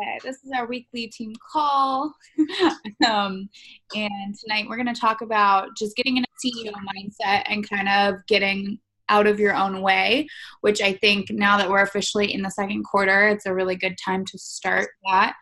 Okay, this is our weekly team call. And tonight we're going to talk about just getting in a CEO mindset and kind of getting out of your own way, which I think now that we're officially in the second quarter, it's a really good time to start that.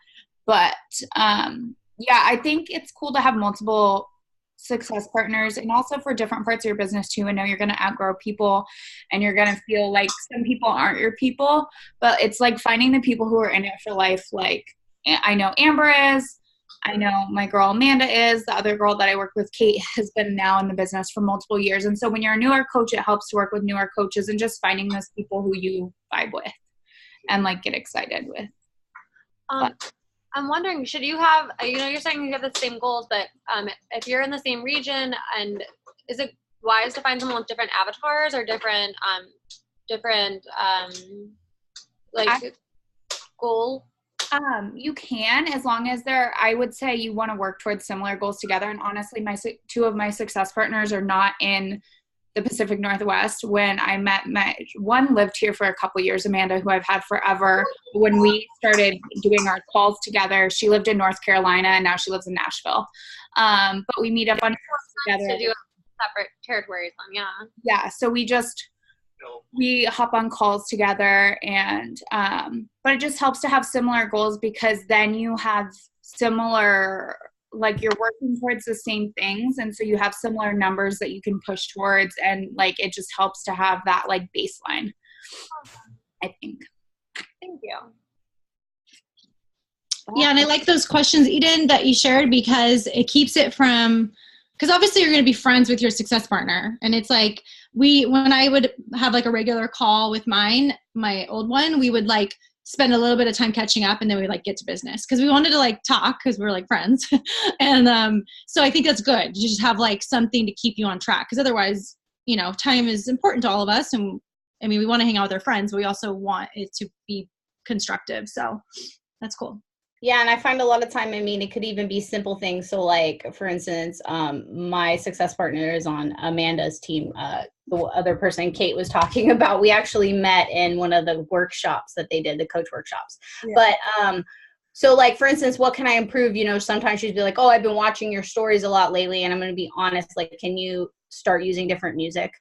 But yeah, I think it's cool to have multiple success partners and also for different parts of your business too. I know you're going to outgrow people and you're going to feel like some people aren't your people, but it's like finding the people who are in it for life. Like I know Amber is, I know my girl Amanda is, the other girl that I work with, Kate, has been now in the business for multiple years. And so when you're a newer coach, it helps to work with newer coaches and just finding those people who you vibe with and like get excited with. I'm wondering, should you have, you're saying you have the same goals, but if you're in the same region, and is it wise to find someone with different avatars or different goal? You can, as long as I would say you want to work towards similar goals together. And honestly, two of my success partners are not in the Pacific Northwest. When I met one lived here for a couple years, Amanda, who I've had forever. When we started doing our calls together, she lived in North Carolina and now she lives in Nashville. But we meet up on calls together. To do separate territories on, yeah. Yeah, so we hop on calls together and but it just helps to have similar goals because then you have similar, like you're working towards the same things, and so you have similar numbers that you can push towards, and like it just helps to have that like baseline. I think. Thank you. Yeah, and I like those questions, Eden, that you shared because it keeps it from, because obviously you're going to be friends with your success partner, and it's like when I would have like a regular call with my old one, we would like spend a little bit of time catching up and then we like get to business because we wanted to like talk because we're like friends. And so I think that's good. You just have like something to keep you on track because otherwise, time is important to all of us. And I mean, we want to hang out with our friends, but we also want it to be constructive. So that's cool. Yeah, and I find a lot of time, it could even be simple things. So like, for instance, my success partner is on Amanda's team. The other person Kate was talking about, we actually met in one of the workshops that they did, the coach workshops. Yeah. But so like, for instance, what can I improve? Sometimes she'd be like, oh, I've been watching your stories a lot lately. And I'm going to be honest, like, can you start using different music?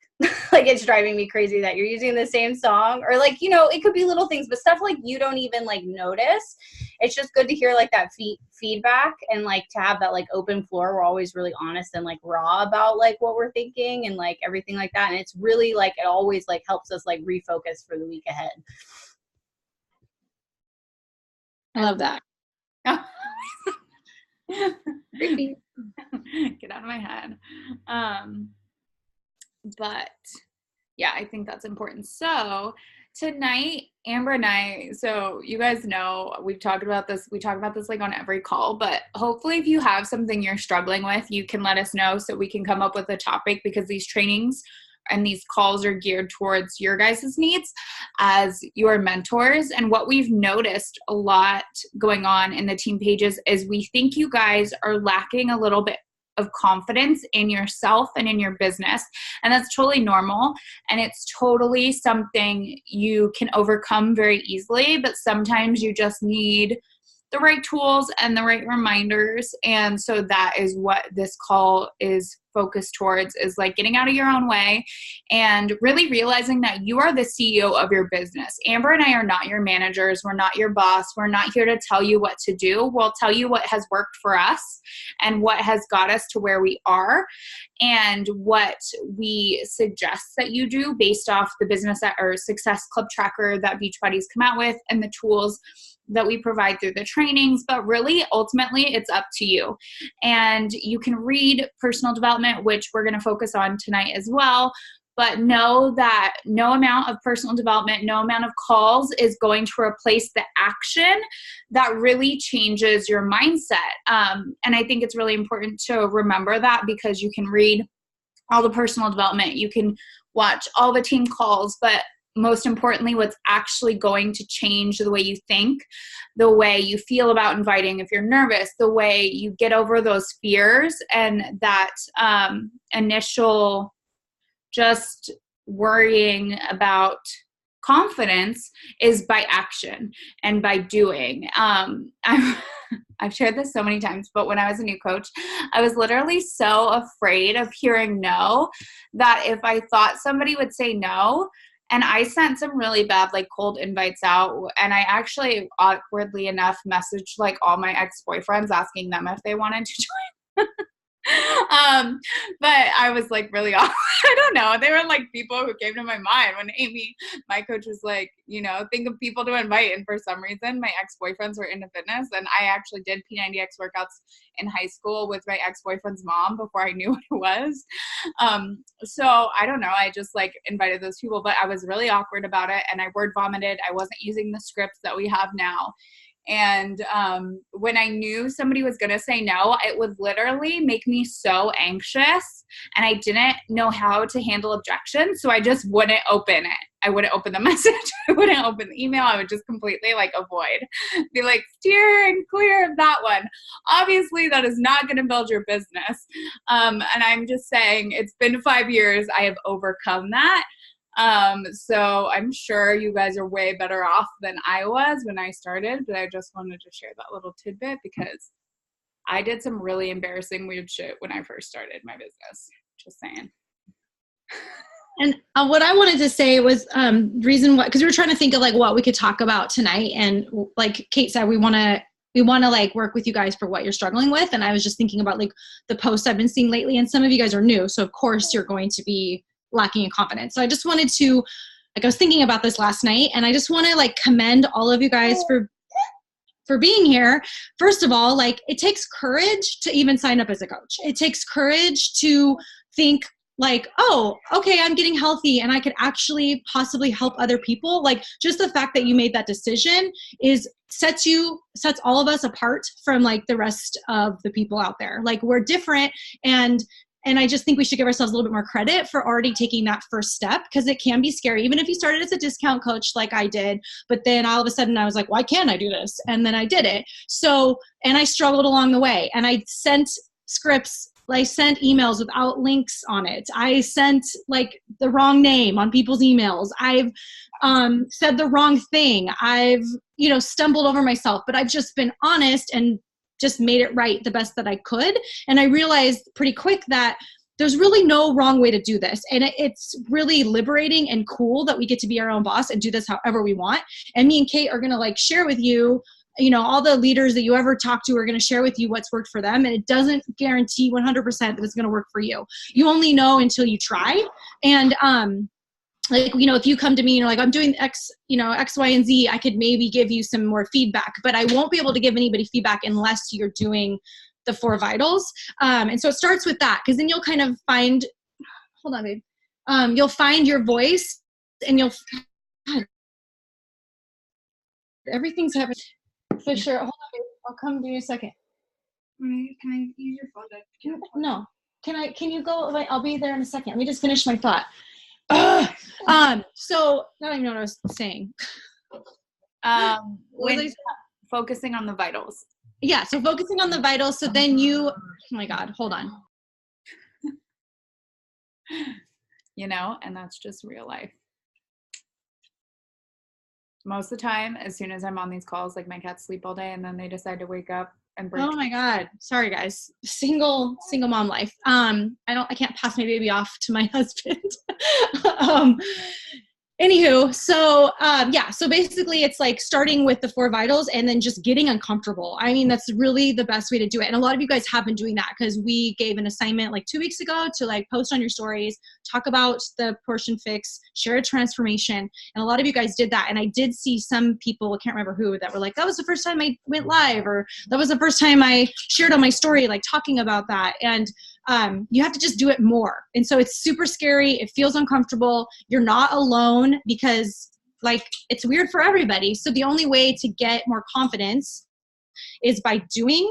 Like, it's driving me crazy that you're using the same song, or like, it could be little things, but stuff like you don't even like notice. It's just good to hear like that feedback and like to have that like open floor. We're always really honest and like raw about like what we're thinking and like everything like that. And it's really like, it always like helps us like refocus for the week ahead. I love that. Creepy. Get out of my head. But yeah, I think that's important. So tonight, Amber and I, so you guys know, we talk about this like on every call, but hopefully if you have something you're struggling with, you can let us know so we can come up with a topic, because these trainings and these calls are geared towards your guys' needs as your mentors. And what we've noticed a lot going on in the team pages is we think you guys are lacking a little bit of confidence in yourself and in your business. And that's totally normal. And it's totally something you can overcome very easily, but sometimes you just need the right tools and the right reminders. And so that is what this call is focused towards, is like getting out of your own way and really realizing that you are the CEO of your business. Amber and I are not your managers. We're not your boss. We're not here to tell you what to do. We'll tell you what has worked for us and what has got us to where we are and what we suggest that you do based off the business or success club tracker that Beachbodies come out with and the tools that we provide through the trainings. But really, ultimately, it's up to you. And you can read personal development, which we're going to focus on tonight as well. But know that no amount of personal development, no amount of calls is going to replace the action that really changes your mindset. And I think it's really important to remember that, because you can read all the personal development, you can watch all the team calls, but most importantly, what's actually going to change the way you think, the way you feel about inviting if you're nervous, the way you get over those fears and that initial just worrying about confidence is by action and by doing. I've shared this so many times, but when I was a new coach, I was literally so afraid of hearing no that if I thought somebody would say no, and I sent some really bad, like, cold invites out, and I actually, awkwardly enough, messaged, like, all my ex-boyfriends asking them if they wanted to join. But I was like really awkward. I don't know. They were like people who came to my mind when Amy, my coach, was like, think of people to invite. And for some reason, my ex-boyfriends were into fitness. And I actually did P90X workouts in high school with my ex-boyfriend's mom before I knew what it was. So I don't know. I just like invited those people, but I was really awkward about it. And I word vomited. I wasn't using the scripts that we have now. And when I knew somebody was going to say no, it would literally make me so anxious, and I didn't know how to handle objections. So I just wouldn't open it. I wouldn't open the message. I wouldn't open the email. I would just completely like avoid, be like, steer and clear of that one. Obviously that is not going to build your business. And I'm just saying, it's been 5 years. I have overcome that. So I'm sure you guys are way better off than I was when I started, but I just wanted to share that little tidbit because I did some really embarrassing, weird shit when I first started my business. Just saying. And what I wanted to say was reason why, because we were trying to think of like what we could talk about tonight. And like Kate said, we want to like work with you guys for what you're struggling with. And I was just thinking about like the posts I've been seeing lately, and some of you guys are new. So of course you're going to be lacking in confidence. So I just wanted to, like, I was thinking about this last night, and I just want to like commend all of you guys for being here. First of all, like, it takes courage to even sign up as a coach. It takes courage to think like, oh, okay, I'm getting healthy and I could actually possibly help other people. Like, just the fact that you made that decision sets all of us apart from like the rest of the people out there. Like, we're different, and I just think we should give ourselves a little bit more credit for already taking that first step, because it can be scary, even if you started as a discount coach like I did. But then all of a sudden I was like, why can't I do this? And then I did it. So, and I struggled along the way, and I sent scripts. I sent emails without links on it. I sent like the wrong name on people's emails. I've said the wrong thing. I've, stumbled over myself, but I've just been honest and just made it right the best that I could. And I realized pretty quick that there's really no wrong way to do this. And it's really liberating and cool that we get to be our own boss and do this however we want. And me and Kate are going to like share with you, all the leaders that you ever talk to are going to share with you what's worked for them. And it doesn't guarantee 100% that it's going to work for you. You only know until you try. And, like, if you come to me and you're like, I'm doing X, X, Y, and Z, I could maybe give you some more feedback, but I won't be able to give anybody feedback unless you're doing the 4 vitals. And so it starts with that, because then you'll kind of find, hold on, babe. You'll find your voice, and God, everything's happening. Fisher, hold on, babe. I'll come to you in a second. Can I use your phone? No. Can you go? I'll be there in a second. Let me just finish my thought. So I don't even know what I was saying. Focusing on the vitals. Yeah, so focusing on the vitals. So then oh my God, hold on. And that's just real life. Most of the time, as soon as I'm on these calls, like, my cats sleep all day and then they decide to wake up and break. Oh my God. Sorry guys. Single mom life. I can't pass my baby off to my husband. Anywho, so so basically it's like starting with the 4 vitals and then just getting uncomfortable. I mean, that's really the best way to do it. And a lot of you guys have been doing that, because we gave an assignment like 2 weeks ago to like post on your stories, talk about the portion fix, share a transformation. And a lot of you guys did that. And I did see some people, I can't remember who, that were like, that was the first time I went live, or that was the first time I shared on my story, like talking about that. And you have to just do it more. And so it's super scary. It feels uncomfortable. You're not alone, because like, it's weird for everybody. So the only way to get more confidence is by doing.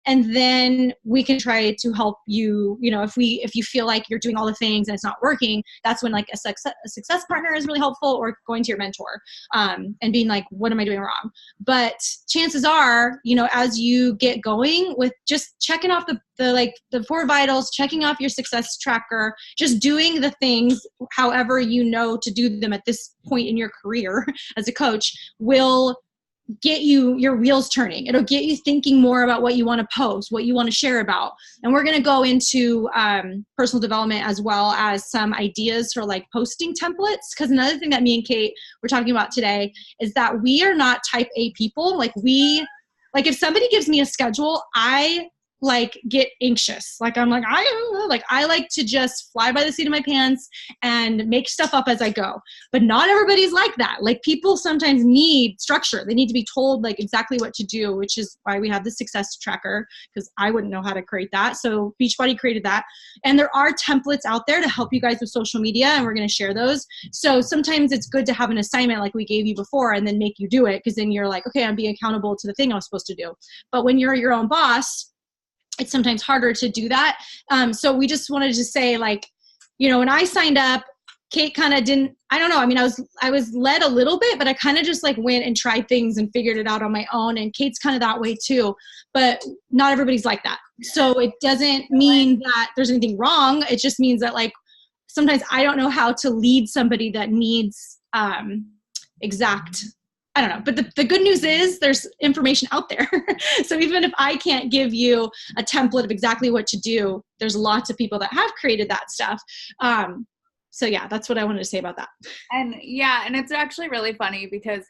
And then we can try to help you, if you feel like you're doing all the things and it's not working, that's when like a success partner is really helpful, or going to your mentor and being like, what am I doing wrong? But chances are, as you get going with just checking off the 4 vitals, checking off your success tracker, just doing the things however to do them at this point in your career as a coach will get your wheels turning. It'll get you thinking more about what you want to post, what you want to share about. And we're going to go into personal development as well as some ideas for like posting templates. Because another thing that me and Kate were talking about today is that we are not type A people. Like if somebody gives me a schedule, I like get anxious. Like I'm like, I like to just fly by the seat of my pants and make stuff up as I go. But not everybody's like that. Like people sometimes need structure. They need to be told like exactly what to do, which is why we have the success tracker, because I wouldn't know how to create that. So Beachbody created that. And there are templates out there to help you guys with social media, and we're going to share those. So sometimes it's good to have an assignment like we gave you before and then make you do it, because then you're like, okay, I'm being accountable to the thing I was supposed to do. But when you're your own boss, it's sometimes harder to do that. So we just wanted to say, like, when I signed up, Kate kind of didn't, I don't know. I mean, I was led a little bit, but I kind of just like went and tried things and figured it out on my own. And Kate's kind of that way too, but not everybody's like that. So it doesn't mean that there's anything wrong. It just means that like, sometimes I don't know how to lead somebody that needs I don't know. But the good news is there's information out there. So even if I can't give you a template of exactly what to do, there's lots of people that have created that stuff. So yeah, that's what I wanted to say about that. And it's actually really funny because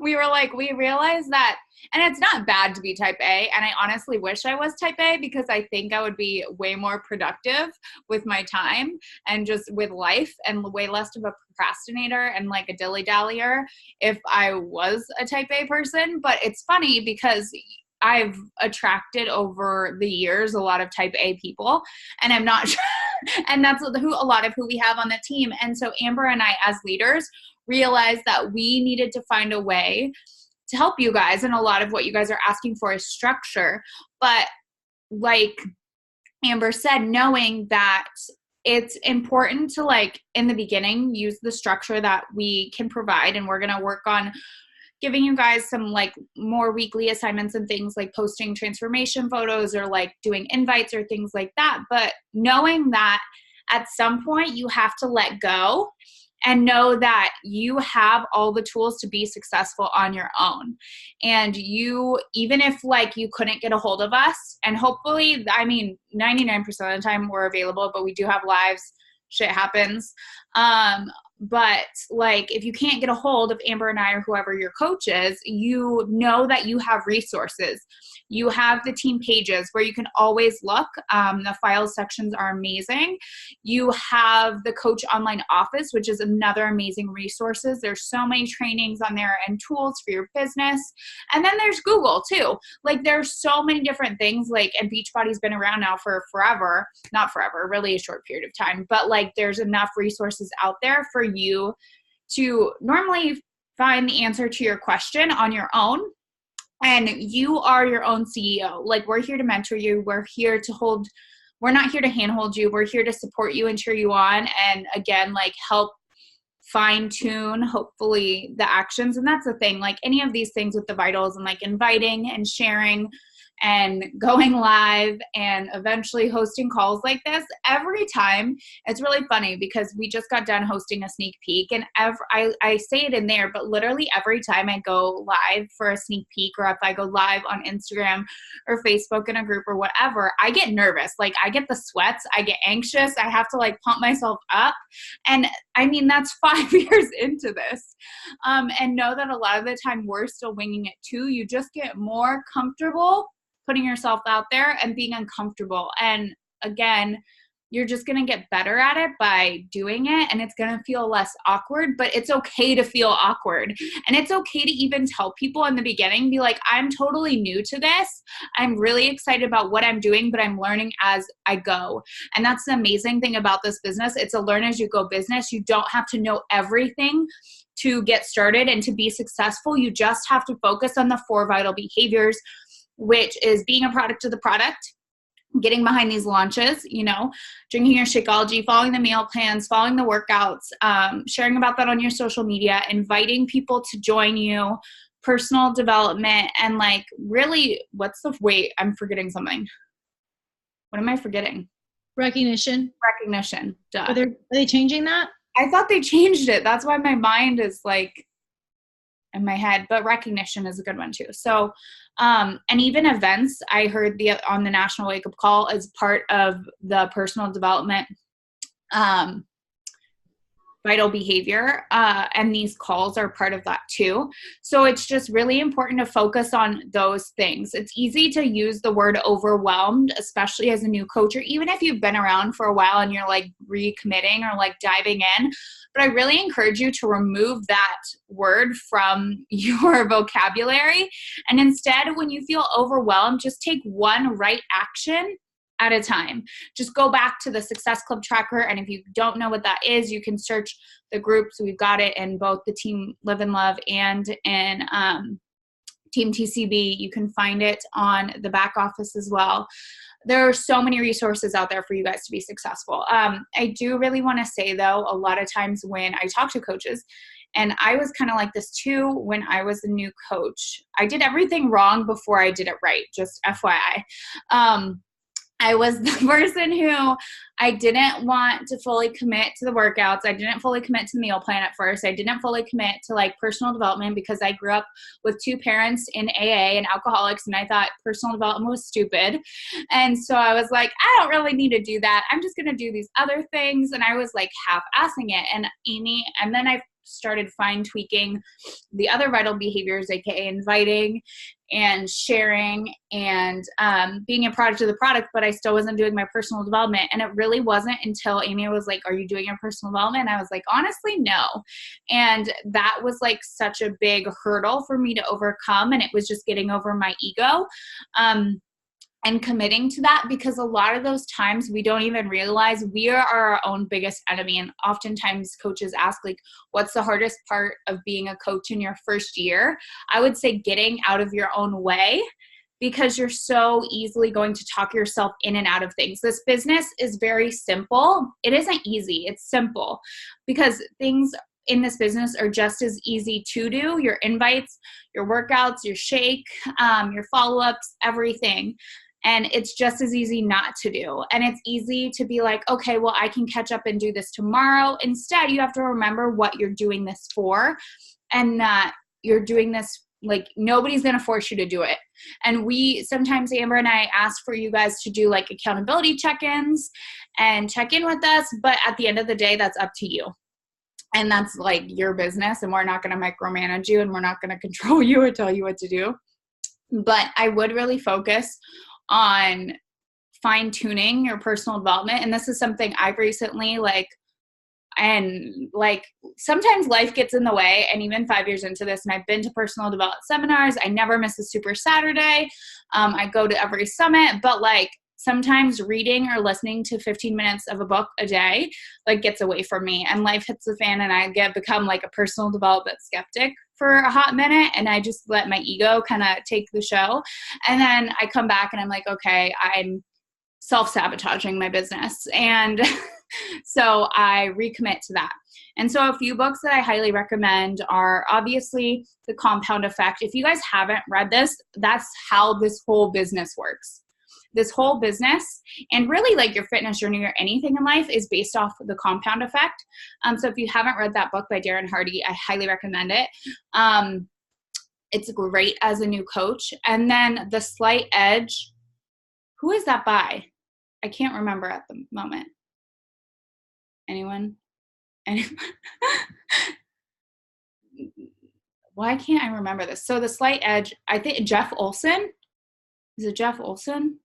we realized that, and it's not bad to be type A, and I honestly wish I was type A, because I think I would be way more productive with my time and just with life, and way less of a procrastinator and like a dilly-dallyer if I was a type A person. But it's funny because I've attracted over the years a lot of type A people, and I'm not sure, and that's a lot of who we have on the team. And so Amber and I, as leaders, realized that we needed to find a way to help you guys. And a lot of what you guys are asking for is structure. But like Amber said, knowing that it's important to, like, in the beginning, use the structure that we can provide. And we're going to work on giving you guys some like more weekly assignments and things like posting transformation photos or like doing invites or things like that. But knowing that at some point you have to let go and know that you have all the tools to be successful on your own. And you, even if like you couldn't get a hold of us, and hopefully, 99% of the time we're available, but we do have lives, shit happens. But like, if you can't get a hold of Amber and I or whoever your coach is, you know that you have resources. You have the team pages where you can always look. The files sections are amazing. You have the Coach Online Office, which is another amazing resources. There's so many trainings on there and tools for your business. And then there's Google too. Like, there's so many different things, like, and Beachbody's been around now for forever, not forever, really a short period of time, but like there's enough resources out there for you to normally find the answer to your question on your own. And you are your own CEO. Like, we're here to mentor you. We're not here to handhold you. We're here to support you and cheer you on. And again, like, help fine tune, hopefully, the actions. And that's the thing, like any of these things with the vitals and like inviting and sharing and going live and eventually hosting calls like this, every time, it's really funny because we just got done hosting a sneak peek, and I say it in there, but literally every time I go live for a sneak peek, or if I go live on Instagram or Facebook in a group or whatever, I get nervous. Like, I get the sweats, I get anxious, I have to like pump myself up. And that's 5 years into this. And know that a lot of the time we're still winging it too. You just get more comfortable putting yourself out there and being uncomfortable. And again, you're just going to get better at it by doing it, and it's going to feel less awkward, but it's okay to feel awkward. And it's okay to even tell people in the beginning, be like, I'm totally new to this. I'm really excited about what I'm doing, but I'm learning as I go. And that's the amazing thing about this business. It's a learn as you go business. You don't have to know everything to get started and to be successful. You just have to focus on the 4 vital behaviors, which is being a product of the product, getting behind these launches, drinking your Shakeology, following the meal plans, following the workouts, sharing about that on your social media, inviting people to join you, personal development, and like really, I'm forgetting something. What am I forgetting? Recognition. Duh. Are they changing that? I thought they changed it. That's why my mind is like in my head, but recognition is a good one too. So, and even events, I heard on the National Wake Up Call as part of the personal development, vital behavior, and these calls are part of that too. So it's just really important to focus on those things. It's easy to use the word overwhelmed, especially as a new coach, or even if you've been around for a while and you're like recommitting or like diving in. But I really encourage you to remove that word from your vocabulary. And instead, when you feel overwhelmed, just take one right action at a time. Just go back to the Success Club tracker. And if you don't know what that is, you can search the groups. We've got it in both the Team Live and Love and in Team TCB. You can find it on the back office as well. There are so many resources out there for you guys to be successful. I do really want to say though, a lot of times when I talk to coaches, and I was kind of like this too when I was a new coach, I did everything wrong before I did it right, just FYI. I was the person who I didn't want to fully commit to the workouts. I didn't fully commit to the meal plan at first. I didn't fully commit to like personal development because I grew up with two parents in AA and alcoholics, and I thought personal development was stupid. And so I was like, I don't really need to do that. I'm just going to do these other things. And I was like half-assing it. And then I started fine tweaking the other vital behaviors, aka inviting and sharing and being a product of the product, but I still wasn't doing my personal development. And it really wasn't until Amy was like, are you doing your personal development? And I was like, honestly, no. And that was like such a big hurdle for me to overcome. And it was just getting over my ego. And committing to that, because a lot of those times we don't even realize we are our own biggest enemy. And oftentimes coaches ask like, what's the hardest part of being a coach in your first year? I would say getting out of your own way, because you're so easily going to talk yourself in and out of things. This business is very simple. It isn't easy. It's simple, because things in this business are just as easy to do. Your invites, your workouts, your shake, your follow-ups, everything. And it's just as easy not to do. And it's easy to be like, okay, well, I can catch up and do this tomorrow. Instead, you have to remember what you're doing this for, and that you're doing this, like, nobody's going to force you to do it. And sometimes Amber and I ask for you guys to do like accountability check-ins and check in with us. But at the end of the day, that's up to you. And that's like your business. And we're not going to micromanage you, and we're not going to control you or tell you what to do. But I would really focus on fine-tuning your personal development. And this is something I've recently sometimes life gets in the way. And even 5 years into this, and I've been to personal development seminars, I never miss a Super Saturday. I go to every summit, but like sometimes reading or listening to 15 minutes of a book a day like gets away from me, and life hits the fan, and I become like a personal development skeptic for a hot minute, and I just let my ego kind of take the show. And then I come back and I'm like, okay, I'm self-sabotaging my business. And so I recommit to that. And so a few books that I highly recommend are obviously The Compound Effect. If you guys haven't read this, that's how this whole business works. This whole business, and really like your fitness journey or anything in life, is based off of the compound effect. So if you haven't read that book by Darren Hardy, I highly recommend it. It's great as a new coach. And then The Slight Edge, who is that by? I can't remember at the moment. Anyone? Why can't I remember this? So The Slight Edge, I think Jeff Olson. Is it Jeff Olson?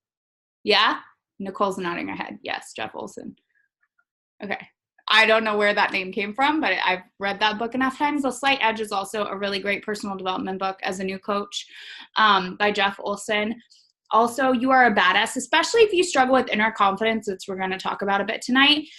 Yeah? Nicole's nodding her head. Yes, Jeff Olson. Okay. I don't know where that name came from, but I've read that book enough times. The Slight Edge is also a really great personal development book as a new coach, by Jeff Olson. Also, You Are a Badass, especially if you struggle with inner confidence, which we're going to talk about a bit tonight.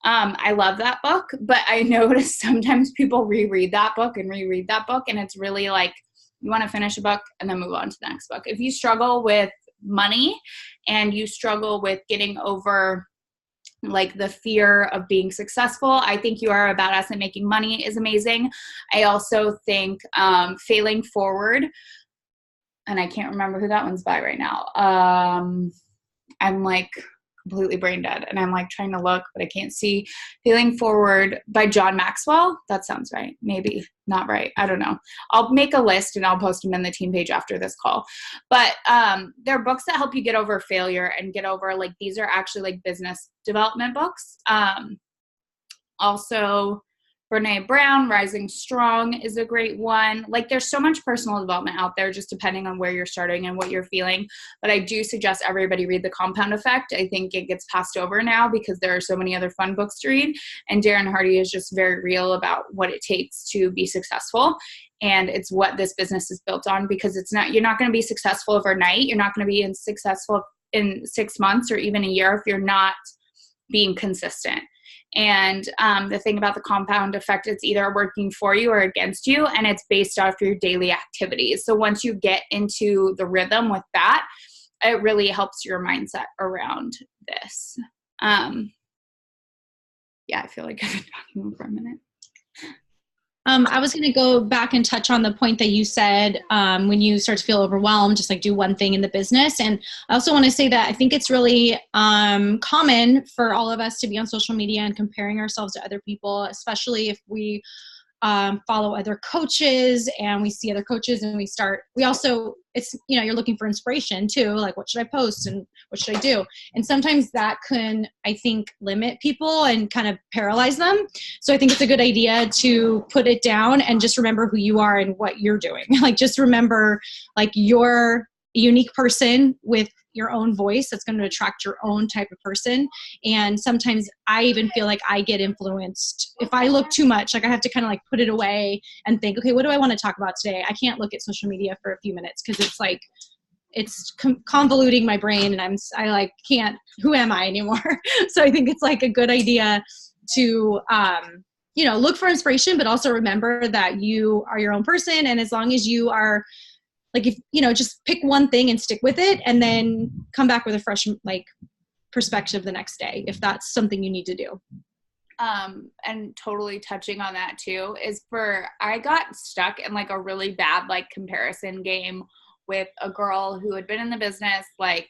I love that book, but I notice sometimes people reread that book, and it's really like You want to finish a book and then move on to the next book. If you struggle with money and you struggle with getting over like the fear of being successful, I think You Are a Badass at Making Money is amazing. I also think Failing Forward, and I can't remember who that one's by right now. I'm like completely brain dead and I'm like trying to look, but I can't see. Failing Forward by John Maxwell. That sounds right. Maybe not right. I don't know. I'll make a list and I'll post them in the team page after this call. But they're books that help you get over failure and get over, like, these are actually like business development books. Also, Brene Brown, Rising Strong is a great one. Like, there's so much personal development out there, just depending on where you're starting and what you're feeling. But I do suggest everybody read The Compound Effect. I think it gets passed over now because there are so many other fun books to read. And Darren Hardy is just very real about what it takes to be successful. And it's what this business is built on, because you're not going to be successful overnight. You're not going to be successful in 6 months or even a year if you're not being consistent. And the thing about the compound effect, it's either working for you or against you, and it's based off your daily activities. So once you get into the rhythm with that, it really helps your mindset around this. Yeah, I feel like I've been talking for a minute. I was going to go back and touch on the point that you said when you start to feel overwhelmed, just like do one thing in the business. And I also want to say that I think it's really common for all of us to be on social media and comparing ourselves to other people, especially if we follow other coaches and we see other coaches and we also, it's, you're looking for inspiration too. Like, what should I post and what should I do? And sometimes that can, I think, limit people and kind of paralyze them. So I think it's a good idea to put it down and just remember who you are and what you're doing. Like, just remember, like, you're a unique person with your own voice that's going to attract your own type of person. And sometimes I even feel like I get influenced if I look too much. Like, I have to kind of like put it away and think, okay, what do I want to talk about today? I can't look at social media for a few minutes because it's like, it's convoluting my brain and I like can't, who am I anymore? So I think it's like a good idea to, look for inspiration, but also remember that you are your own person. And as long as you are, like, if, just pick one thing and stick with it and then come back with a fresh, like, perspective the next day, if that's something you need to do. And totally touching on that too, I got stuck in like a really bad, like, comparison game with a girl who had been in the business, like,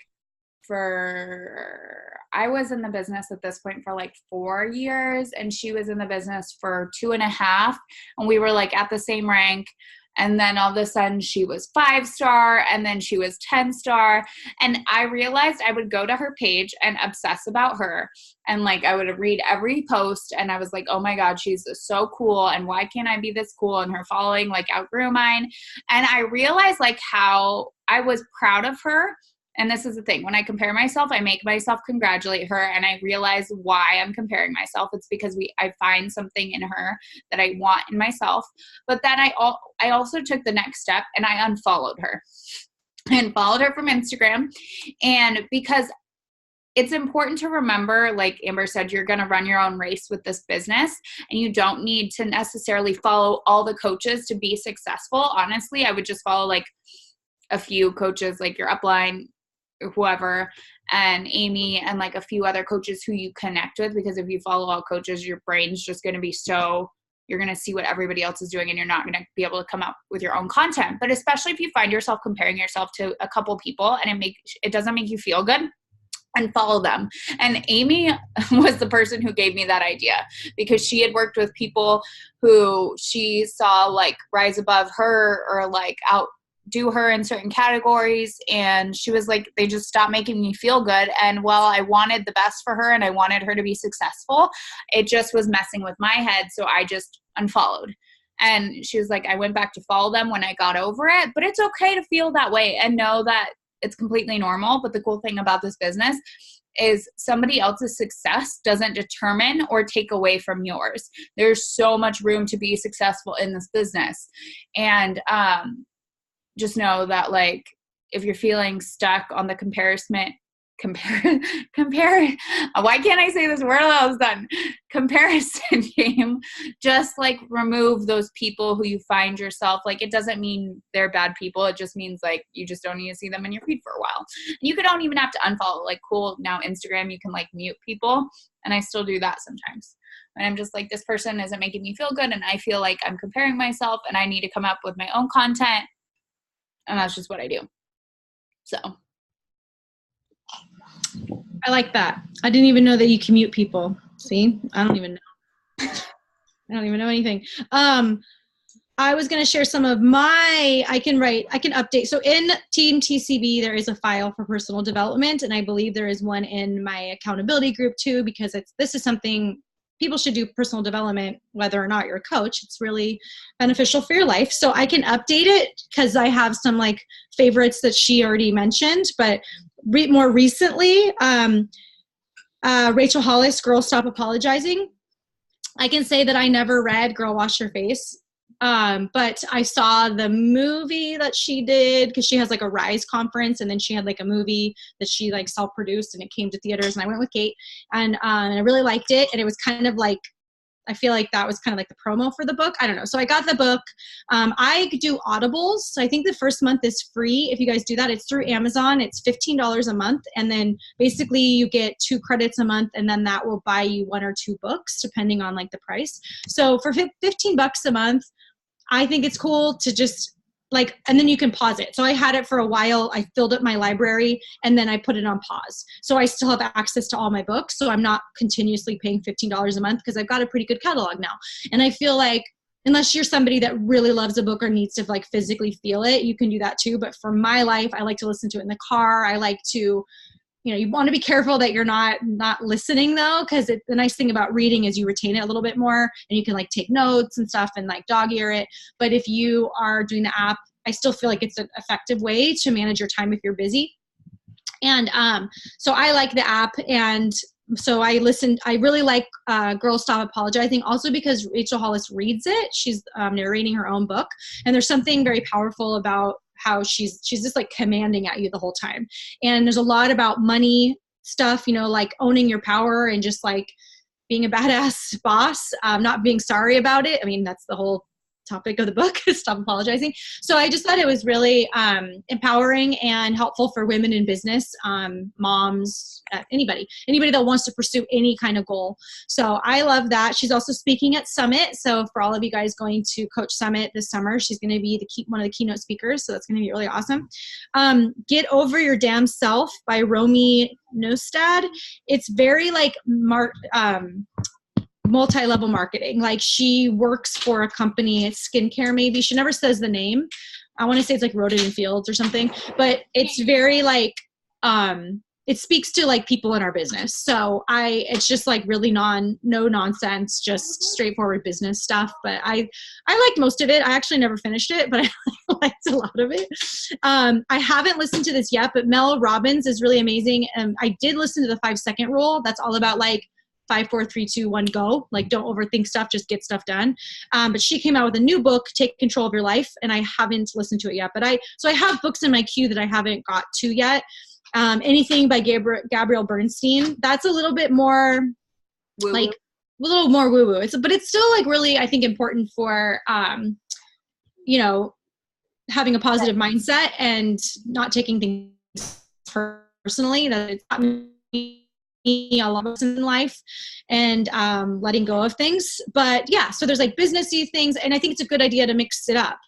I was in the business at this point for like 4 years and she was in the business for 2.5, and we were like at the same rank. And then all of a sudden she was 5-star and then she was 10-star. And I realized I would go to her page and obsess about her. And like, I would read every post and I was like, oh my God, she's so cool. And why can't I be this cool? And her following like outgrew mine. And I realized like how I was proud of her. And this is the thing, when I compare myself, I make myself congratulate her, and I realize why I'm comparing myself. It's because I find something in her that I want in myself. But then I also took the next step and I unfollowed her and followed her from Instagram. And because it's important to remember, like Amber said, you're going to run your own race with this business, and you don't need to necessarily follow all the coaches to be successful. Honestly, I would just follow like a few coaches, like your upline, whoever, and Amy, and like a few other coaches who you connect with, because if you follow all coaches, your brain's just going to be you're going to see what everybody else is doing and you're not going to be able to come up with your own content. But especially if you find yourself comparing yourself to a couple people and it doesn't make you feel good, and follow them. And Amy was the person who gave me that idea, because she had worked with people who she saw like rise above her or like outdo her in certain categories, and she was like, they just stopped making me feel good. And while I wanted the best for her and I wanted her to be successful, it just was messing with my head, so I just unfollowed. And she was like, I went back to follow them when I got over it. But it's okay to feel that way and know that it's completely normal. But the cool thing about this business is somebody else's success doesn't determine or take away from yours. There's so much room to be successful in this business. And just know that, like, if you're feeling stuck on the compare, why can't I say this word all of a sudden? Comparison game. Just like remove those people who you find yourself, like, it doesn't mean they're bad people. It just means like you just don't need to see them in your feed for a while. And you don't even have to unfollow. Like, cool, now Instagram, you can like mute people. And I still do that sometimes. And I'm just like, this person isn't making me feel good. And I feel like I'm comparing myself and I need to come up with my own content. And that's just what I do. So. I like that. I didn't even know that you can mute people. See, I don't even know. I don't even know anything. I was going to share some of my, I can update. So in Team TCB, there is a file for personal development. And I believe there is one in my accountability group too, because this is something people should do, personal development, whether or not you're a coach. It's really beneficial for your life. So I can update it because I have some like favorites that she already mentioned, but more recently, Rachel Hollis, Girl Stop Apologizing. I can say that I never read Girl Wash Your Face, but I saw the movie that she did because she has like a Rise conference, and then she had like a movie that she like self-produced, and it came to theaters, and I went with Kate, and I really liked it, and it was kind of like, I feel like that was kind of like the promo for the book. I don't know. So I got the book. I do Audibles. So I think the first month is free. If you guys do that, it's through Amazon. It's $15 a month. And then basically you get 2 credits a month, and then that will buy you 1 or 2 books depending on like the price. So for $15 a month, I think it's cool to just like, and then you can pause it. So I had it for a while. I filled up my library and then I put it on pause. So I still have access to all my books. So I'm not continuously paying $15 a month because I've got a pretty good catalog now. And I feel like unless you're somebody that really loves a book or needs to like physically feel it, you can do that too. But for my life, I like to listen to it in the car. I like to, you want to be careful that you're not listening though, because the nice thing about reading is you retain it a little bit more and you can like take notes and stuff and like dog ear it. But if you are doing the app, I still feel like it's an effective way to manage your time if you're busy. And so I like the app, and so I really like Girl Stop Apologizing, also because Rachel Hollis reads it. She's narrating her own book, and there's something very powerful about how she's just like commanding at you the whole time. And there's a lot about money stuff, like owning your power and just like being a badass boss, not being sorry about it. I mean, that's the whole topic of the book, Stop Apologizing. So I just thought it was really empowering and helpful for women in business, moms, anybody that wants to pursue any kind of goal. So I love that. She's also speaking at Summit. So for all of you guys going to Coach Summit this summer, she's going to be one of the keynote speakers. So that's going to be really awesome. Get Over Your Damn Self by Romy Nostad. It's very like multi-level marketing. Like she works for a company, it's skincare maybe. She never says the name. I want to say it's like Roden and Fields or something, but it's very like, it speaks to like people in our business. So it's just like really no nonsense, just straightforward business stuff. But I liked most of it. I actually never finished it, but I liked a lot of it. I haven't listened to this yet, but Mel Robbins is really amazing. I did listen to the 5-second rule. That's all about like 5, 4, 3, 2, 1, go. Like don't overthink stuff, just get stuff done. But she came out with a new book, Take Control of Your Life, and I haven't listened to it yet. But I have books in my queue that I haven't got to yet. Anything by Gabrielle Bernstein. That's a little bit more woo-woo. Like a little more woo-woo. But it's still like really, I think, important for having a positive mindset and not taking things personally. That it's not a lot of in life and letting go of things. But yeah, so there's like businessy things, and I think it's a good idea to mix it up.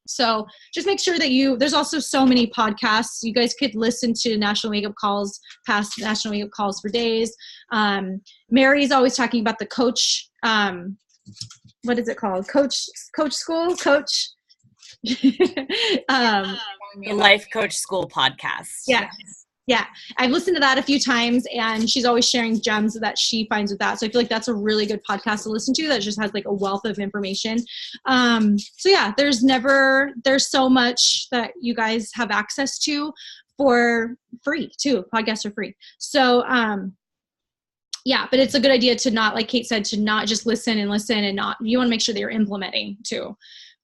So just make sure that there's also so many podcasts. You guys could listen to National Wake Up Calls, past National Wake Up Calls for days. Mary's always talking about the coach, what is it called? Coach School? Coach? The Life Coach School podcast. Yeah. Yeah, I've listened to that a few times, and she's always sharing gems that she finds with that. So I feel like that's a really good podcast to listen to that just has like a wealth of information. So yeah, there's so much that you guys have access to for free too. Podcasts are free. So yeah, but it's a good idea to not, like Kate said, to not just listen and not, you want to make sure that you're implementing too.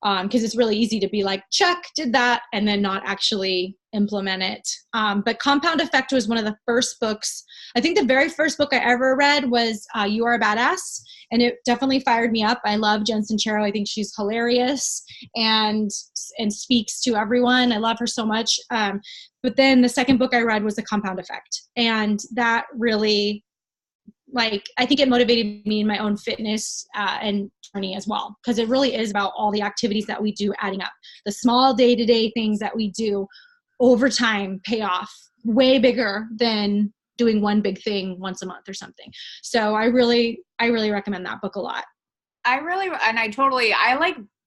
Because it's really easy to be like, check, did that, and then not actually implement it. But Compound Effect was one of the first books. I think the very first book I ever read was You Are a Badass, and it definitely fired me up. I love Jen Sincero. I think she's hilarious and speaks to everyone. I love her so much. But then the second book I read was The Compound Effect, and that really, I think it motivated me in my own fitness and journey as well, because it really is about all the activities that we do adding up. The small day-to-day things that we do over time pay off way bigger than doing one big thing once a month or something. So I really recommend that book a lot. I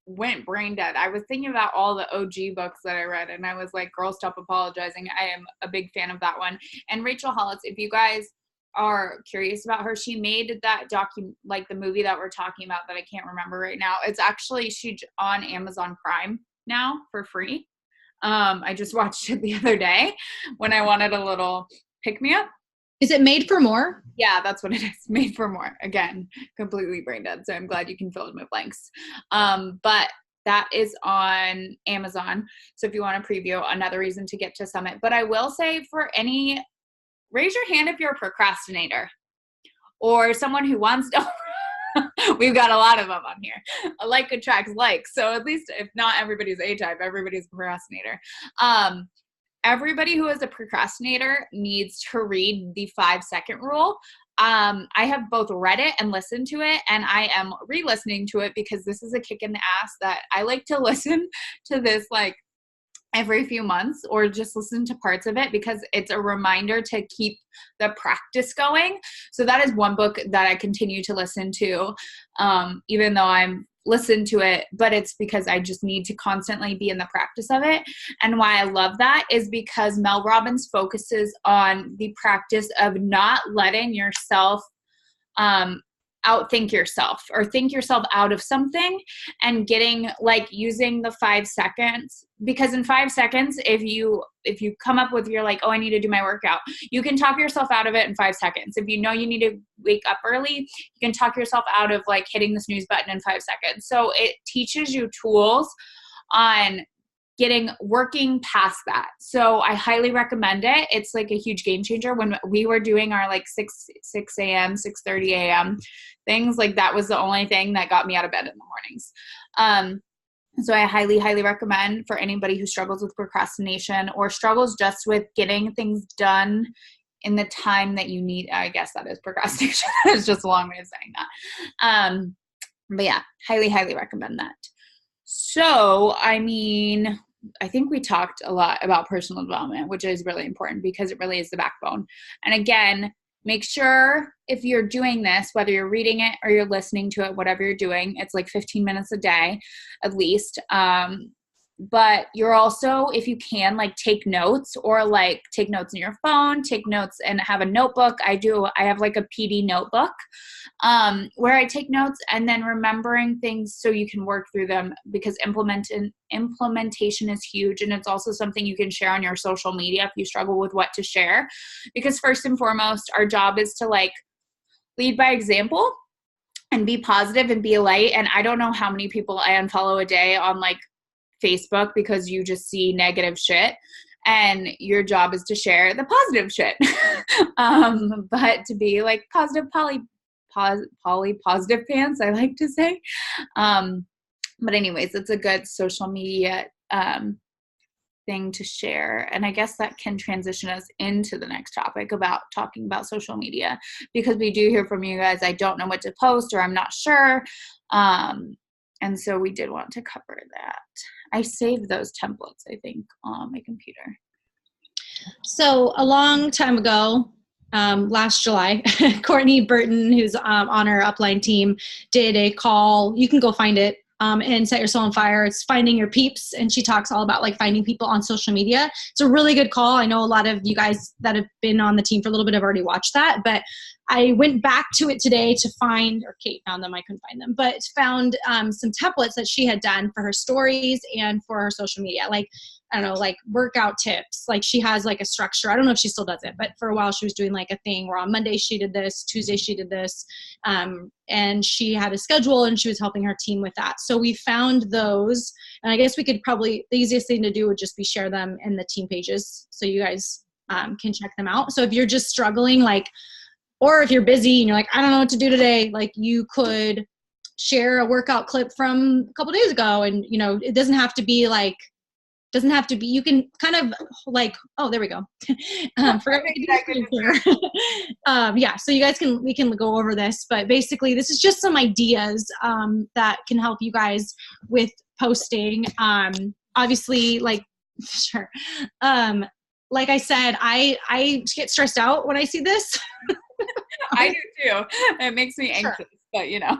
went brain dead. I was thinking about all the OG books that I read, and I was like, girl, stop apologizing. I am a big fan of that one. And Rachel Hollis, if you guys are curious about her, she made that the movie that we're talking about that I can't remember right now. It's actually, she's on Amazon Prime now for free. I just watched it the other day when I wanted a little pick-me-up. Is it Made for More? Yeah, that's what it is. Made for More. Again, completely brain dead. So I'm glad you can fill in my blanks. But that is on Amazon. So if you want to preview, another reason to get to Summit. But I will say, raise your hand if you're a procrastinator or someone who wants to. We've got a lot of them on here. A like attracts like. So at least if not everybody's A-type, everybody's a procrastinator. Everybody who is a procrastinator needs to read the 5-second rule. I have both read it and listened to it, and I am re-listening to it because this is a kick in the ass that I like to listen to this every few months, or just listen to parts of it because it's a reminder to keep the practice going. So that is one book that I continue to listen to, even though I'm listened to it, but it's because I just need to constantly be in the practice of it. And why I love that is because Mel Robbins focuses on the practice of not letting yourself outthink yourself or think yourself out of something, and getting using the 5 seconds, because in 5 seconds, if you come up with, you're like, oh, I need to do my workout, you can talk yourself out of it in 5 seconds. If you know you need to wake up early, you can talk yourself out of hitting the snooze button in 5 seconds. So it teaches you tools on working past that. So I highly recommend it. It's a huge game changer. When we were doing our 6 a.m., 6:30 a.m. things, that was the only thing that got me out of bed in the mornings. So I highly, highly recommend for anybody who struggles with procrastination or struggles just with getting things done in the time that you need. I guess that is procrastination. It's just a long way of saying that. But yeah, highly, highly recommend that. So, I think we talked a lot about personal development, which is really important because it really is the backbone. And again, make sure if you're doing this, whether you're reading it or you're listening to it, whatever you're doing, it's 15 minutes a day at least. But you're also, if you can, take notes, or take notes in your phone, take notes and have a notebook. I have a PD notebook where I take notes, and then remembering things so you can work through them, because implementation is huge. And it's also something you can share on your social media if you struggle with what to share, because first and foremost, our job is to lead by example and be positive and be a light. And I don't know how many people I unfollow a day on Facebook because you just see negative shit, and your job is to share the positive shit. But to be positive positive pants, I like to say. But anyways, it's a good social media thing to share. And I guess that can transition us into the next topic about talking about social media, because we do hear from you guys, I don't know what to post, or I'm not sure. And so we did want to cover that. I saved those templates, I think, on my computer. So a long time ago, last July, Courtney Burton, who's on our upline team, did a call. You can go find it and Set Your Soul on Fire. It's Finding Your Peeps, and she talks all about finding people on social media. It's a really good call. I know a lot of you guys that have been on the team for a little bit have already watched that, but I went back to it today to find, or Kate found them, I couldn't find them, but found some templates that she had done for her stories and for her social media. I don't know, like workout tips. Like she has like a structure. I don't know if she still does it, but for a while she was doing like a thing where on Monday she did this, Tuesday she did this. And she had a schedule and she was helping her team with that. So we found those, and I guess we could probably, the easiest thing to do would just be share them in the team pages so you guys can check them out. So if you're just struggling, like, or if you're busy and you're like, I don't know what to do today, like you could share a workout clip from a couple days ago. And, you know, it doesn't have to be like, you can kind of like, oh, there we go. Yeah, so you guys we can go over this, but basically this is just some ideas that can help you guys with posting. Obviously, like, sure. Like I said, I get stressed out when I see this. I do too. It makes me anxious, but you know.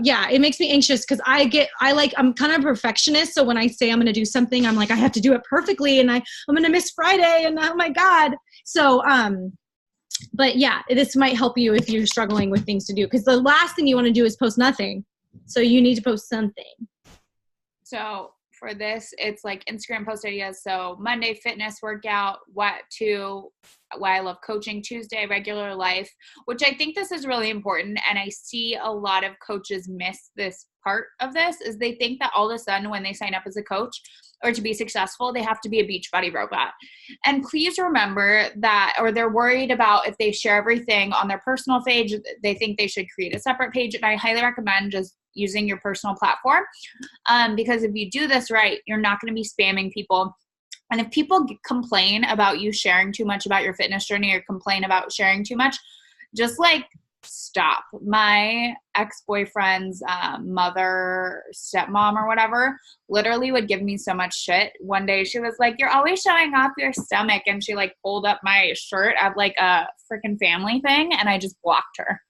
Yeah, it makes me anxious because I'm kind of a perfectionist. So when I say I'm going to do something, I'm like, I have to do it perfectly, and I'm going to miss Friday, and oh my God. So, but yeah, this might help you if you're struggling with things to do, because the last thing you want to do is post nothing. So you need to post something. So for this, it's like Instagram post ideas. So Monday, fitness workout, why I love coaching. Tuesday, regular life, which I think this is really important. And I see a lot of coaches miss this part of this, is they think that all of a sudden when they sign up as a coach or to be successful, they have to be a Beachbody robot. And please remember that, or they're worried about if they share everything on their personal page, they think they should create a separate page. And I highly recommend just using your personal platform. Because if you do this right, you're not going to be spamming people. And if people complain about you sharing too much about your fitness journey or complain about sharing too much, just like stop. My ex-boyfriend's mother, stepmom or whatever, literally would give me so much shit. One day she was like, you're always showing off your stomach. And she like pulled up my shirt at like a freaking family thing, and I just blocked her.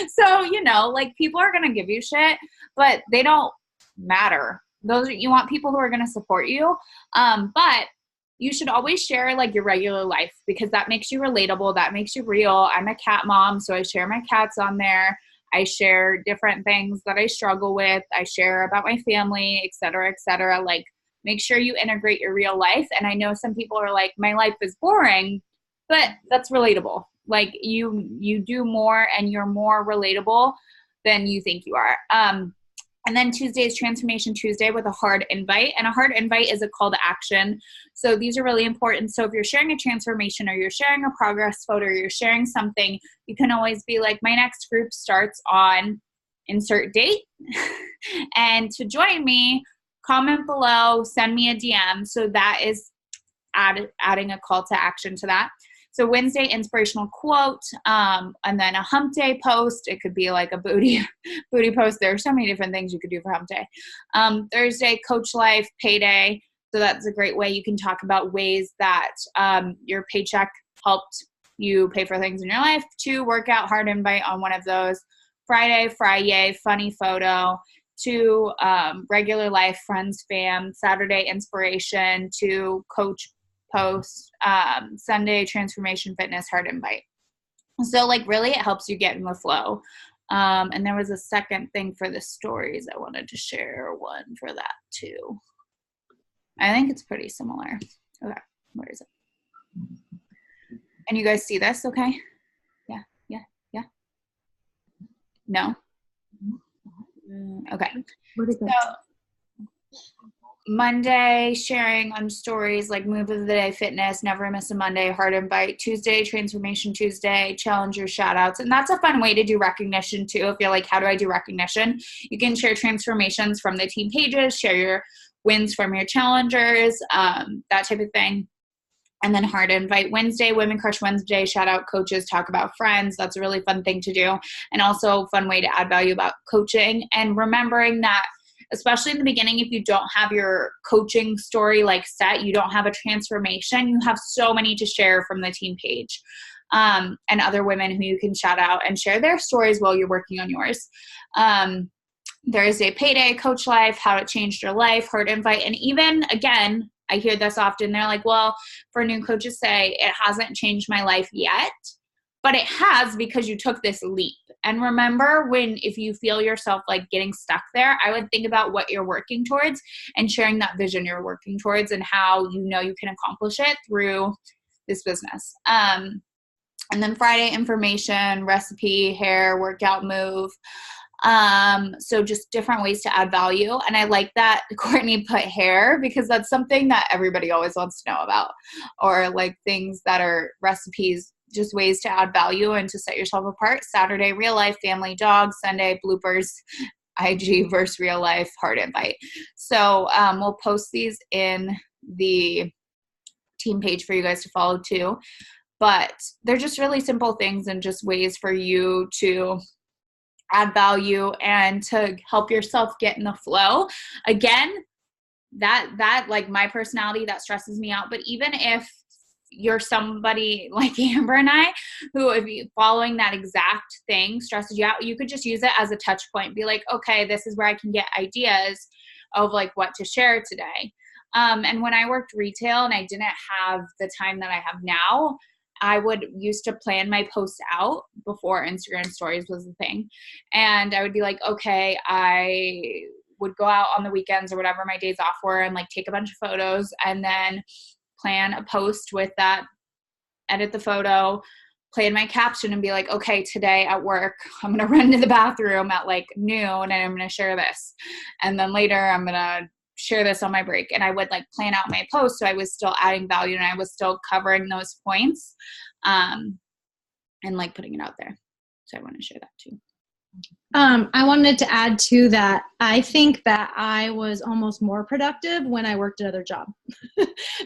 So, you know, like people are going to give you shit, but they don't matter. You want people who are going to support you. But you should always share like your regular life, because that makes you relatable. That makes you real. I'm a cat mom, so I share my cats on there. I share different things that I struggle with. I share about my family, et cetera, et cetera. Like, make sure you integrate your real life. And I know some people are like, my life is boring, but that's relatable. Like you do more and you're more relatable than you think you are. And then Tuesday is Transformation Tuesday with a hard invite. And a hard invite is a call to action. So these are really important. So if you're sharing a transformation or you're sharing a progress photo or you're sharing something, you can always be like, my next group starts on insert date. And to join me, comment below, send me a DM. So that is adding a call to action to that. So Wednesday, inspirational quote, and then a hump day post. It could be like a booty post. There are so many different things you could do for hump day. Thursday, coach life, payday. So that's a great way you can talk about ways that your paycheck helped you pay for things in your life. 2, workout, hard invite on one of those. Friday, funny photo. 2, regular life, friends, fam. Saturday, inspiration. 2, coach post. Sunday, transformation, fitness, hard invite. So like really it helps you get in the flow. And there was a second thing for the stories. I wanted to share one for that too. I think it's pretty similar. Okay, where is it? And you guys see this okay? Yeah. No? Okay. So Monday, sharing on stories like move of the day, fitness, never miss a Monday, hard invite. Tuesday, transformation Tuesday, challenge your shout outs. And that's a fun way to do recognition too. If you're like, how do I do recognition? You can share transformations from the team pages, share your wins from your challengers, that type of thing. And then hard invite Wednesday, Women Crush Wednesday, shout out coaches, talk about friends. That's a really fun thing to do. And also a fun way to add value about coaching. And remembering that, especially in the beginning, if you don't have your coaching story like set, you don't have a transformation, you have so many to share from the team page, and other women who you can shout out and share their stories while you're working on yours. Thursday, payday, coach life, how it changed your life, hard invite. And even, again, I hear this often. They're like, well, for new coaches say, it hasn't changed my life yet. but it has, because you took this leap. And remember, if you feel yourself like getting stuck there, I would think about what you're working towards and sharing that vision you're working towards and how you know you can accomplish it through this business. And then Friday, information, recipe, hair, workout, move. So just different ways to add value. And I like that Courtney put hair, because that's something that everybody always wants to know about, or like things that are recipes, just ways to add value and to set yourself apart. Saturday, real life, family, dog. Sunday, bloopers, IG versus real life, hard invite. So we'll post these in the team page for you guys to follow too. But they're just really simple things and just ways for you to add value and to help yourself get in the flow. Again, that like my personality, that stresses me out. But even if you're somebody like Amber and I, who if you following that exact thing stresses you out, you could just use it as a touch point. Be like, okay, this is where I can get ideas of like what to share today. And when I worked retail and I didn't have the time that I have now, I would used to plan my posts out before Instagram stories was a thing. And I would be like, okay, I would go out on the weekends or whatever my days off were and like take a bunch of photos and then plan a post with that, edit the photo, plan my caption and be like, okay, today at work, I'm going to run to the bathroom at like noon and I'm going to share this. And then later I'm going to share this on my break. And I would like plan out my post so I was still adding value and I was still covering those points and like putting it out there. So I want to share that too. I wanted to add to that. I think that I was almost more productive when I worked another job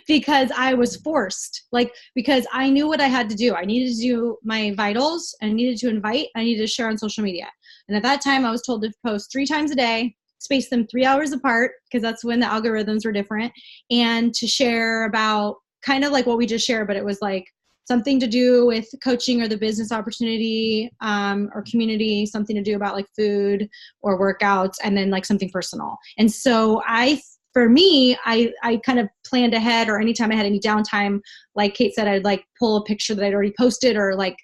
because I was forced, because I knew what I had to do. I needed to do my vitals. I needed to invite. I needed to share on social media. And at that time I was told to post 3 times a day, space them 3 hours apart because that's when the algorithms were different, and to share about kind of like what we just shared, but it was like something to do with coaching or the business opportunity or community, something to do about like food or workouts, and then like something personal. And so for me, I kind of planned ahead, or anytime I had any downtime, like Kate said, I'd like pull a picture that I'd already posted, or like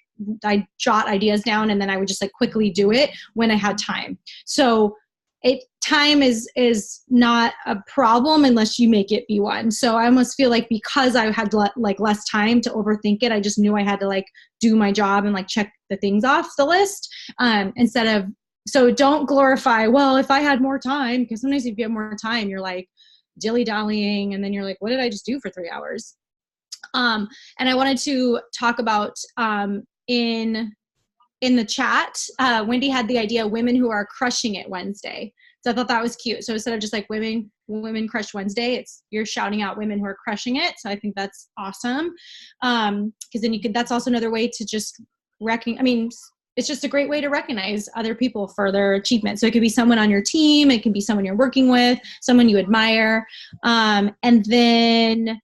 I'd jot ideas down and then I would just like quickly do it when I had time. So time is not a problem unless you make it be one. So I almost feel like because I had like less time to overthink it, I just knew I had to like do my job and like check the things off the list so don't glorify, well, if I had more time, because sometimes if you have more time, you're like dilly-dallying and then you're like, what did I just do for 3 hours? And I wanted to talk about in the chat, Wendy had the idea, women who are crushing it Wednesday. So I thought that was cute. So instead of just like women crush Wednesday, you're shouting out women who are crushing it. So I think that's awesome. Because then that's also another way to just it's just a great way to recognize other people for their achievements. So it could be someone on your team. It can be someone you're working with, someone you admire. And then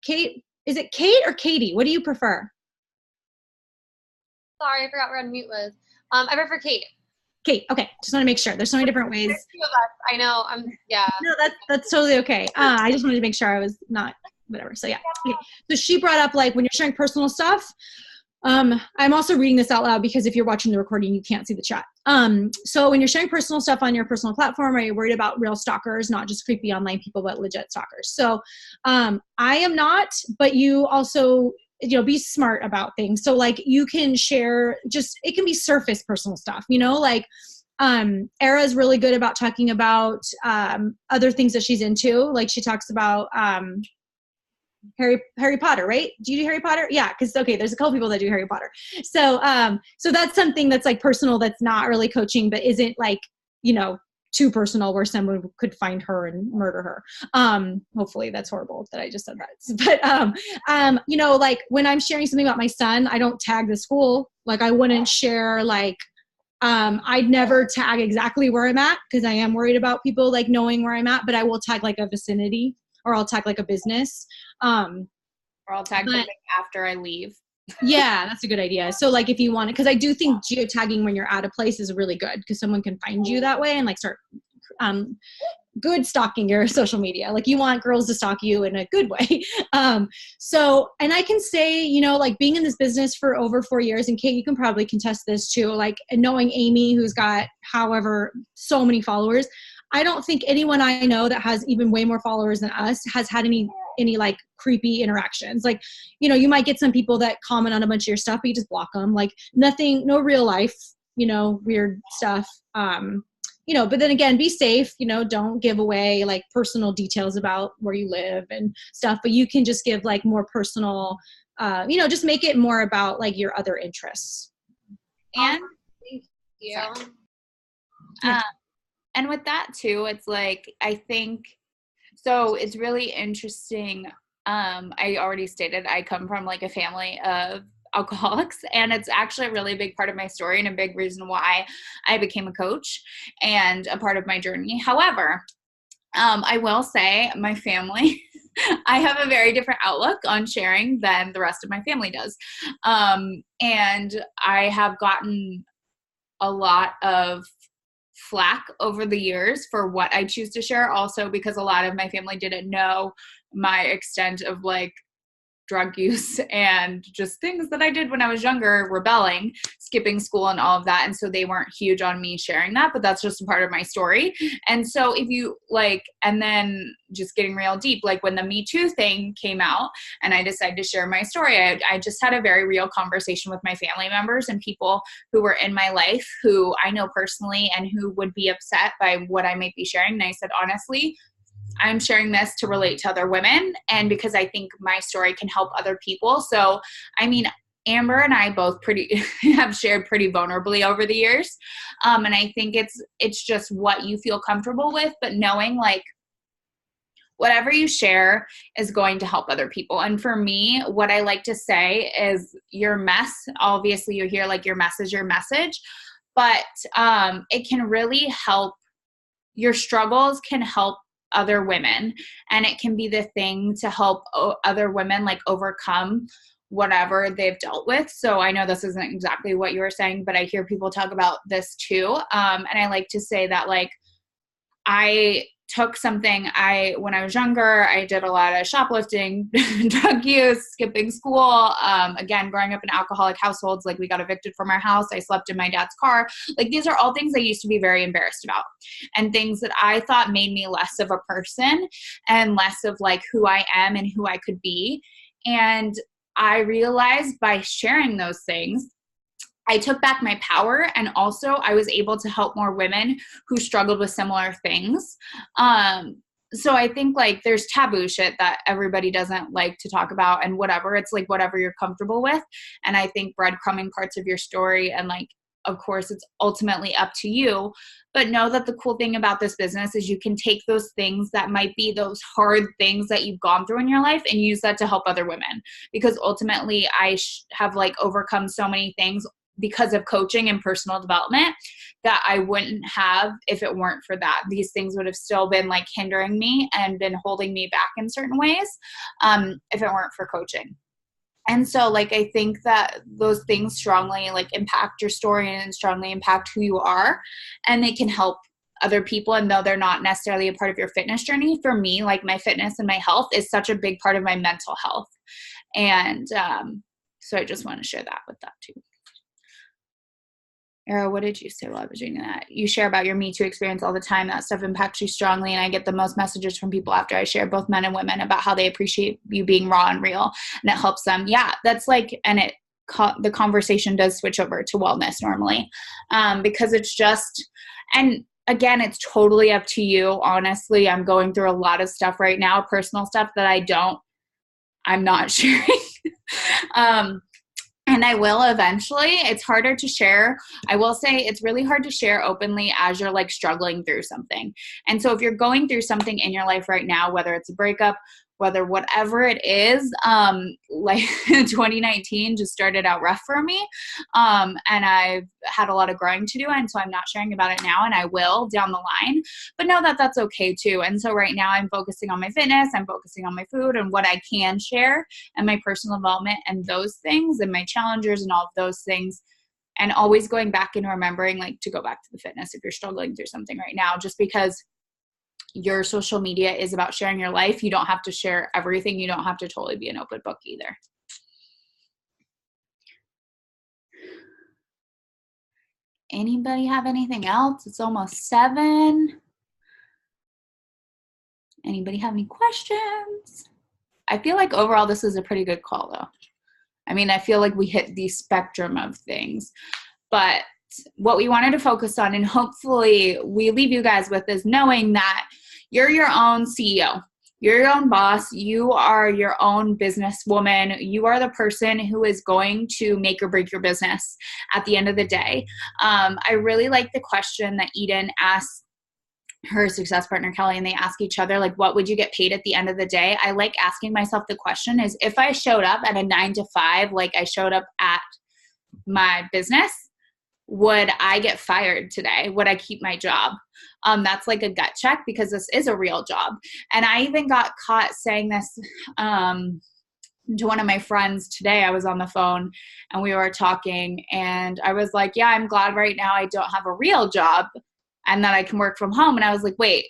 Kate, is it Kate or Katie? What do you prefer? Sorry, I forgot where unmute was. I prefer Kate. Kate, okay. Just want to make sure. There's so many different ways. There's 2 of us. I know. Yeah. No, that's totally okay. I just wanted to make sure I was not whatever. So yeah. Okay. So she brought up like when you're sharing personal stuff. I'm also reading this out loud because if you're watching the recording, you can't see the chat. So when you're sharing personal stuff on your personal platform, are you worried about real stalkers, not just creepy online people, but legit stalkers? So I am not, but you also be smart about things. So like you can share it can be surface personal stuff, like Era is really good about talking about other things that she's into. Like she talks about Harry Potter, right? Do you do Harry Potter? Yeah, because there's a couple people that do Harry Potter. So so that's something that's like personal, that's not really coaching, but isn't like too personal where someone could find her and murder her. Hopefully that's horrible that I just said that. But like when I'm sharing something about my son, I don't tag the school. Like I wouldn't share I'd never tag exactly where I'm at because I am worried about people like knowing where I'm at, but I will tag like a vicinity, or I'll tag like a business. Or I'll tag something after I leave. Yeah, that's a good idea. So like if you want it, because I do think geotagging when you're at a place is really good because someone can find you that way and like start good stalking your social media. Like, you want girls to stalk you in a good way. So, and I can say, you know, like, being in this business for over 4 years, and Kate, you can probably contest this too, like, knowing Amy, who's got however so many followers, I don't think anyone I know that has even way more followers than us has had any like creepy interactions. Like, you know, you might get some people that comment on a bunch of your stuff, but you just block them. Like, nothing, no real life, you know, weird stuff. You know, but then again, be safe, you know, don't give away like personal details about where you live and stuff, but you can just give like more personal, you know, just make it more about like your other interests. And Thank you. Yeah. And with that too, it's like, I think, so it's really interesting. I already stated I come from like a family of alcoholics, and it's actually a really big part of my story and a big reason why I became a coach and a part of my journey. However, I will say my family, I have a very different outlook on sharing than the rest of my family does. And I have gotten a lot of flack over the years for what I choose to share, also because a lot of my family didn't know my extent of like drug use and just things that I did when I was younger, rebelling, skipping school and all of that. And so they weren't huge on me sharing that, but that's just a part of my story. And so if you like, and then just getting real deep, like when the Me Too thing came out and I decided to share my story, I just had a very real conversation with my family members and people who were in my life who I know personally and who would be upset by what I might be sharing. And I said, honestly, I'm sharing this to relate to other women and because I think my story can help other people. So, I mean, Amber and I both have shared pretty vulnerably over the years. And I think it's just what you feel comfortable with, but knowing like whatever you share is going to help other people. And for me, what I like to say is your mess, obviously you hear like your mess is your message, but it can really help. Your struggles can help other women, and it can be the thing to help other women like overcome whatever they've dealt with. So I know this isn't exactly what you were saying, but I hear people talk about this too. And I like to say that like I took something when I was younger, I did a lot of shoplifting, drug use, skipping school. Again, growing up in alcoholic households, like we got evicted from our house. I slept in my dad's car. Like these are all things I used to be very embarrassed about and things that I thought made me less of a person and less of like who I am and who I could be. And I realized by sharing those things, I took back my power, and also I was able to help more women who struggled with similar things. So I think like there's taboo shit that everybody doesn't like to talk about and whatever. It's like whatever you're comfortable with. And I think breadcrumbing parts of your story and like, of course, it's ultimately up to you. But know that the cool thing about this business is you can take those things that might be those hard things that you've gone through in your life and use that to help other women. Because ultimately I have like overcome so many things because of coaching and personal development that I wouldn't have if it weren't for that. These things would have still been like hindering me and been holding me back in certain ways if it weren't for coaching. And so like I think that those things strongly like impact your story and strongly impact who you are, and they can help other people. And though they're not necessarily a part of your fitness journey, for me, like my fitness and my health is such a big part of my mental health. And so I just want to share that with that too. Era, what did you say while I was doing that? You share about your Me Too experience all the time. That stuff impacts you strongly. And I get the most messages from people after I share, both men and women, about how they appreciate you being raw and real. And it helps them. Yeah, that's like, and the conversation does switch over to wellness normally because it's just, and again, it's totally up to you. Honestly, I'm going through a lot of stuff right now, personal stuff that I'm not sharing. And I will eventually. It's harder to share. I will say it's really hard to share openly as you're like struggling through something. And so if you're going through something in your life right now, whether it's a breakup, whether whatever it is, like 2019 just started out rough for me. And I've had a lot of growing to do. And so I'm not sharing about it now, and I will down the line, but know that that's okay too. And so right now I'm focusing on my fitness, I'm focusing on my food and what I can share and my personal development and those things and my challengers and all of those things. And always going back and remembering like to go back to the fitness if you're struggling through something right now, just because your social media is about sharing your life. You don't have to share everything. You don't have to totally be an open book either. Anybody have anything else? It's almost 7. Anybody have any questions? I feel like overall this is a pretty good call though. I mean, I feel like we hit the spectrum of things, but what we wanted to focus on, and hopefully we leave you guys with, is knowing that you're your own CEO. You're your own boss. You are your own businesswoman. You are the person who is going to make or break your business at the end of the day. I really like the question that Eden asked her success partner, Kelly, and they ask each other, like, what would you get paid at the end of the day? I like asking myself the question is, if I showed up at a 9 to 5, like I showed up at my business, would I get fired today? Would I keep my job? That's like a gut check, because this is a real job. And I even got caught saying this to one of my friends today. I was on the phone and we were talking, and I was like, yeah, I'm glad right now I don't have a real job and that I can work from home. And I was like, wait,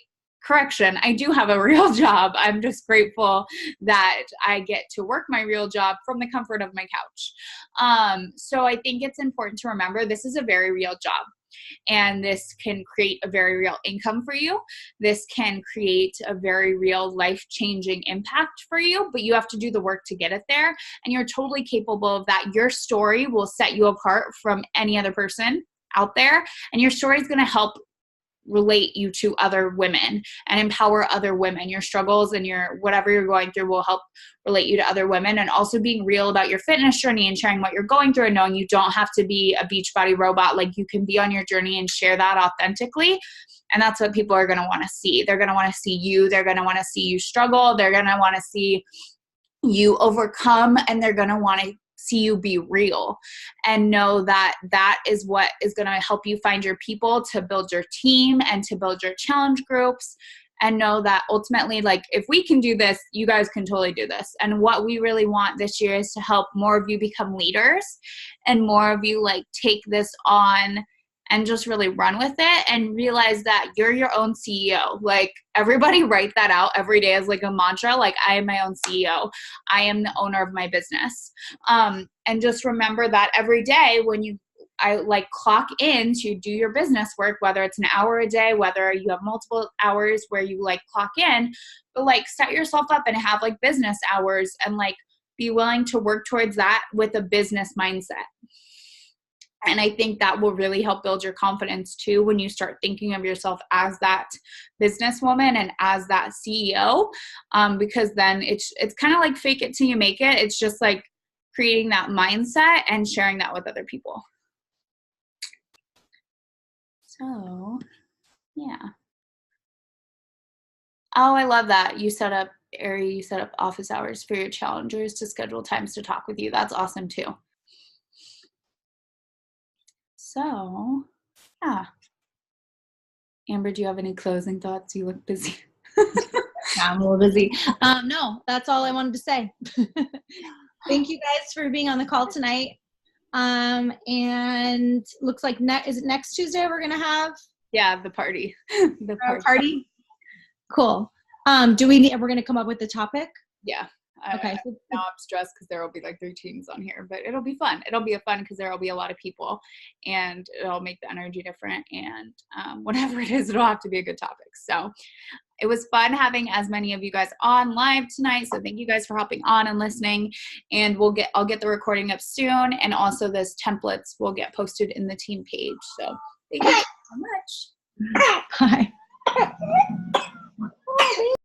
correction, I do have a real job. I'm just grateful that I get to work my real job from the comfort of my couch. So I think it's important to remember this is a very real job, and this can create a very real income for you. This can create a very real life-changing impact for you, but you have to do the work to get it there, and you're totally capable of that. Your story will set you apart from any other person out there, and your story is going to help relate you to other women and empower other women. Your struggles and your whatever you're going through will help relate you to other women, and also being real about your fitness journey and sharing what you're going through and knowing you don't have to be a Beachbody robot. Like, you can be on your journey and share that authentically. And that's what people are going to want to see. They're going to want to see you. They're going to want to see you struggle. They're going to want to see you overcome, and they're going to want to see you be real, and know that that is what is going to help you find your people to build your team and to build your challenge groups, and know that ultimately, like, if we can do this, you guys can totally do this. And what we really want this year is to help more of you become leaders, and more of you like take this on and just really run with it and realize that you're your own CEO. Like, everybody write that out every day as like a mantra. Like, I am my own CEO. I am the owner of my business. And just remember that every day when I like clock in to do your business work, whether it's an hour a day, whether you have multiple hours where you like clock in, but like set yourself up and have like business hours, and like be willing to work towards that with a business mindset. And I think that will really help build your confidence too when you start thinking of yourself as that businesswoman and as that CEO, because then it's kind of like fake it till you make it. It's just like creating that mindset and sharing that with other people. So, yeah. Oh, I love that. You set up office hours for your challengers to schedule times to talk with you. That's awesome too. So, yeah. Amber, do you have any closing thoughts? You look busy. Yeah, I'm a little busy. No, that's all I wanted to say. Thank you guys for being on the call tonight. And looks like is it next Tuesday we're gonna have? Yeah, the party. The party. Cool. We're gonna come up with the topic? Yeah. Okay. Now I'm stressed because there will be like 3 teams on here, but it'll be fun. It'll be fun because there will be a lot of people, and it'll make the energy different. And whatever it is, it'll have to be a good topic. So it was fun having as many of you guys on live tonight. So thank you guys for hopping on and listening. And I'll get the recording up soon, and also those templates will get posted in the team page. So thank you so much. Bye.